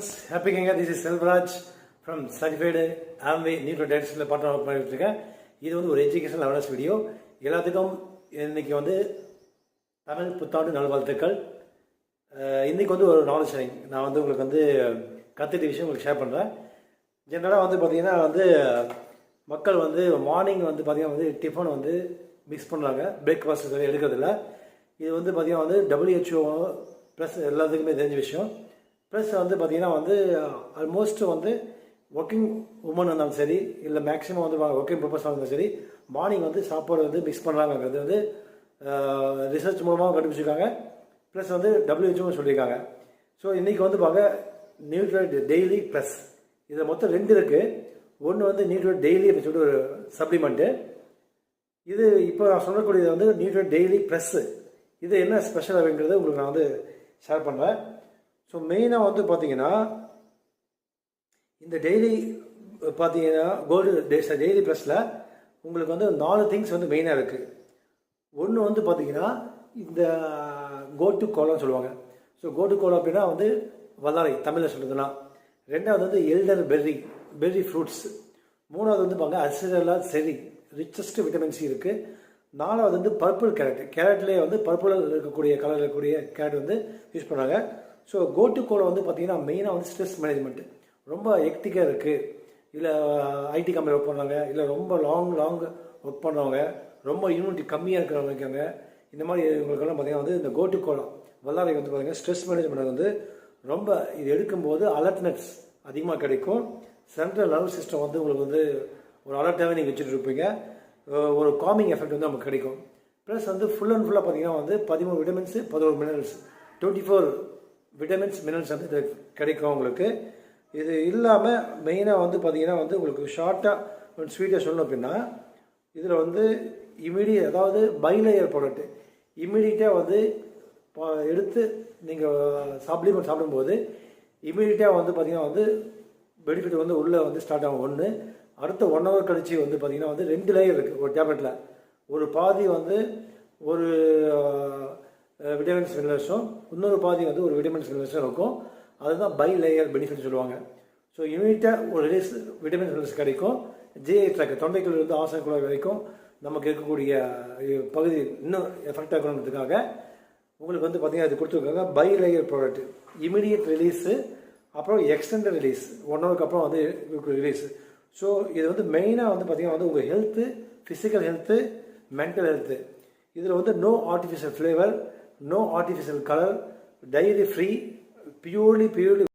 Happy Ganga, this is Selvaraj from Certified Amway Nutra Dietitian partner work பண்ணிட்டு இருக்கேன். இது வந்து ஒரு எஜுகேஷனல் அவேர்னஸ் வீடியோ. எல்லாத்துக்கும் இன்னைக்கு வந்து தமிழ் புத்தாண்டு நல்வாழ்த்துக்கள். இன்னைக்கு வந்து ஒரு நாலேஜ் ஷேரிங் நான் வந்து உங்களுக்கு வந்து கற்றுக்கிட்ட விஷயம் உங்களுக்கு ஷேர் பண்ணுறேன். ஜென்ரலாக வந்து பார்த்தீங்கன்னா வந்து மக்கள் வந்து மார்னிங் வந்து பார்த்தீங்கன்னா வந்து டிஃபன் வந்து மிக்ஸ் பண்ணுறாங்க, பிரேக்ஃபாஸ்ட் எடுக்கிறதில்ல. இது வந்து பார்த்தீங்கன்னா வந்து WHO ப்ளஸ் எல்லாத்துக்குமே தெரிஞ்ச விஷயம். ப்ளஸ் வந்து பார்த்திங்கன்னா வந்து ஆல்மோஸ்ட் வந்து ஒர்க்கிங் உமன் இருந்தாலும் சரி, இல்லை மேக்ஸிமம் வந்து ஒர்க்கிங் பர்பஸ் இருந்தாலும் சரி, மார்னிங் வந்து சாப்பாடு வந்து மிக்ஸ் பண்ணுறாங்கிறது வந்து ரிசர்ச் மூலமாக கண்டுபிடிச்சிருக்காங்க. ப்ளஸ் வந்து WHO சொல்லியிருக்காங்க. ஸோ இன்றைக்கி வந்து பார்க்க நியூட்ரிட் டெய்லி ப்ளஸ் இதில் மொத்தம் 2 இருக்குது. ஒன்று வந்து நியூட்ரிட் டெய்லி அப்படின்னு சொல்லிட்டு ஒரு சப்ளிமெண்ட்டு. இது இப்போ நான் சொல்லக்கூடியது வந்து நியூட்ரிட் டெய்லி ப்ளஸ்ஸு. இது என்ன ஸ்பெஷல் அப்படிங்கிறது உங்களுக்கு நான் வந்து ஷேர் பண்ணுறேன். ஸோ மெயினாக வந்து பார்த்தீங்கன்னா இந்த டெய்லி பார்த்தீங்கன்னா டெய்லி ப்ளஸில் உங்களுக்கு வந்து 4 திங்ஸ் வந்து மெயினாக இருக்குது. ஒன்று வந்து பார்த்தீங்கன்னா இந்த கோட்டு கோலான்னு சொல்லுவாங்க. ஸோ கோட்டு கோலா அப்படின்னா வந்து வல்லாரை தமிழில் சொல்கிறதுனா. ரெண்டாவது வந்து எல்டர் பெர்ரி ஃப்ரூட்ஸ். மூணாவது வந்து பாருங்க அசிரலா செரி, ரிச்சஸ்ட் விட்டமின் சி இருக்குது. நாலாவது வந்து பர்பிள் கேரட்லேயே வந்து பர்பிள் இருக்கக்கூடிய கலர் இருக்கக்கூடிய கேரட் வந்து யூஸ் பண்ணுறாங்க. ஸோ கோட்டு கோலை வந்து பார்த்தீங்கன்னா மெயினாக வந்து ஸ்ட்ரெஸ் மேனேஜ்மெண்ட் ரொம்ப ஹெக்டிக்காக இருக்குது, இல்லை ஐடி கம்பெனி ஒர்க் பண்ணுறாங்க, இல்லை ரொம்ப லாங் ஒர்க் பண்ணுறவங்க, ரொம்ப இம்யூனிட்டி கம்மியாக இருக்கிறவங்க இருக்காங்க. இந்த மாதிரி இவங்களுக்கெல்லாம் பார்த்தீங்கன்னா வந்து இந்த கோட்டு கோலா வல்லாரை வந்து பார்த்தீங்கன்னா ஸ்ட்ரெஸ் மேனேஜ்மெண்ட் வந்து ரொம்ப இது எடுக்கும்போது அலர்ட்னஸ் அதிகமாக கிடைக்கும். சென்ட்ரல் நர்வஸ் சிஸ்டம் வந்து உங்களுக்கு வந்து ஒரு அலர்ட்டாகவே நீங்கள் வச்சுட்டு இருப்பீங்க. ஒரு காமிங் எஃபெக்ட் வந்து நமக்கு கிடைக்கும். ப்ளஸ் வந்து ஃபுல் அண்ட் ஃபுல்லாக பார்த்தீங்கன்னா வந்து 13 விட்டமின்ஸ் 11 மினரல்ஸ் 24 விட்டமின்ஸ் மினரல்ஸ் வந்து இது கிடைக்கும் உங்களுக்கு. இது இல்லாமல் மெயினாக வந்து பார்த்தீங்கன்னா வந்து உங்களுக்கு ஷார்ட்டாக ஸ்வீட்டாக சொல்லணும் அப்படின்னா இதில் வந்து அதாவது பைலேயர் ப்ராடக்ட் இமீடியட்டாக வந்து எடுத்து நீங்கள் சப்ளிமெண்ட் சாப்பிடும்போது இமீடியட்டாக வந்து பார்த்தீங்கன்னா வந்து பெனிஃபிட் வந்து உள்ளே வந்து ஸ்டார்ட் ஆகும். ஒன்று அடுத்த 1 hour கழிச்சு வந்து பார்த்தீங்கன்னா வந்து 2 லேயர் இருக்குது ஒரு டேப்லெட்டில். ஒரு பாதி வந்து ஒரு விட்டமின்ஸ் மினரல்ஸும் இன்னொரு பாதி வந்து ஒரு விட்டமின்ஸ் மினரல்ஸும் இருக்கும். அதுதான் பை லேயர் பெனிஃபிட் சொல்லுவாங்க. ஸோ இமீடியட்டாக ஒரு ரிலீஸ் விட்டமின் மினரல்ஸ் கிடைக்கும். ஜிஐ ட்ராக் தொண்டைக்குள் இருந்து ஆசனக்குள்ள வரைக்கும் நமக்கு இருக்கக்கூடிய பகுதி இன்னும் எஃபெக்ட் ஆகணுன்றதுக்காக உங்களுக்கு வந்து பார்த்தீங்கன்னா அது கொடுத்துருக்காங்க. Bilayer product immediate release, அப்புறம் எக்ஸ்டெண்டட் ரிலீஸ் 1 hour அப்புறம் வந்து ரிலீஸ். ஸோ இது வந்து மெயினாக வந்து பார்த்தீங்கன்னா வந்து உங்கள் health, physical health, mental health. இதில் வந்து no artificial flavour, no artificial color, dairy free, purely